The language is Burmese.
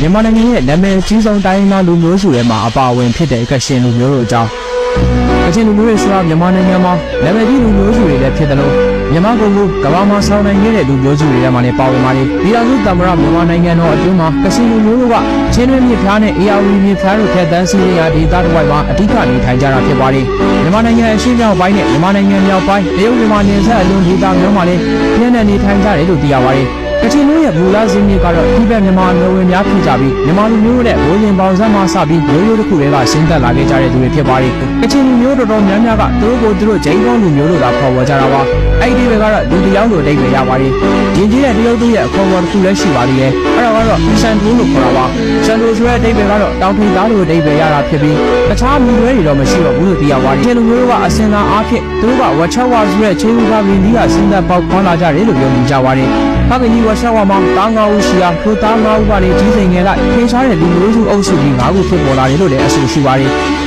မြန်မာနိုင်ငံရဲ့နာမည်ကြီးဆုံးတိုင်းသားလူမျိုးစုတွေမှာအပါအဝင်ဖြစ်တဲ့ကချင်လူမျိုးတို့အကြောင်းကချင်လူမျိုးတွေဆိုတာမြန်မာနိုင်ငံမှာနာမည်ကြီးလူမျိုးစုတွေလည်းဖြစ်တယ်လို့မြန်မာကုန်ကူကမ္ဘာမှာဆောင်နိုင်ခဲ့တဲ့လူမျိုးစုတွေထဲမှာလည်းပါဝင်ပါတယ်။ဒီလိုမျိုးသမ္မတမြန်မာနိုင်ငံတော်အတွင်းမှာကချင်လူမျိုးတို့ကချင်းတွင်းမြစ်ဖျားနဲ့အေယာဝတီမြစ်ဖျားတို့ထက်တန်းစီးရာဒေသတစ်ဝိုက်မှာအဓိကနေထိုင်ကြတာဖြစ်ပါတယ်။မြန်မာနိုင်ငံအရှေ့မြောက်ပိုင်းနဲ့မြန်မာနိုင်ငံမြောက်ပိုင်းတရုတ်မြန်မာနယ်စပ်အလွန်ဒေသမျိုးမှာလည်းပြင်းထန်နေထိုင်ကြတယ်လို့သိရပါတယ်။ကချင်လူရဲ့မူလဇင်းမြစ်ကတော့ဒီဘက်မြန်မာနယ်ဝင်များဖြစ်ကြပြီးမြန်မာလူမျိုးတဲ့ဘိုးရင်ပေါင်ဆက်မှစပြီးရိုးရိုးတစ်ခုတည်းကရှင်းသက်လာခဲ့ကြတဲ့သူတွေဖြစ်ပါတယ်။ကချင်လူမျိုးတော်တော်များများကသူတို့ဂျိမ်းပေါင်းလူမျိုးတို့သာခေါ်ဝေါ်ကြတာပါ။အဲ့ဒီတွေကတော့လူတယောက်လိုတိတ်ပဲရပါတယ်။ယဉ်ကျေးတဲ့တရုတ်တို့ရဲ့အခေါ်အဝေါ်တစ်ခုလည်းရှိပါသေးတယ်။အဲ့ဒါကတော့ရှန်တိုးလို့ခေါ်တာပါ။ရှန်တိုးဆိုတဲ့အဓိပ္ပာယ်ကတော့တောင်ထိပ်သားလိုအဓိပ္ပာယ်ရတာဖြစ်ပြီးတခြားမူလွဲတွေတော့မရှိတော့ဘူးလို့သိရပါတယ်။ကချင်လူမျိုးတို့ကအစင်သာအားဖြင့်သူတို့ကဝက်ချဝါဆိုတဲ့ချင်းလူကပင်ကြီးကစဉ်းသက်ပေါက်ခေါ်လာကြတယ်လို့ပြောနေကြပါတယ်။ဖခင်ကြီးဝက်ချဝါမှာတားငါးဦးရှိရာထိုသားငါးဦးကနေကြီးစိန်ငယ်လိုက်ခေရှားတဲ့လူမျိုးစုအုပ်စုကြီး၅ခုဖြစ်ပေါ်လာတယ်လို့လည်းအဆိုရှိပါတယ်။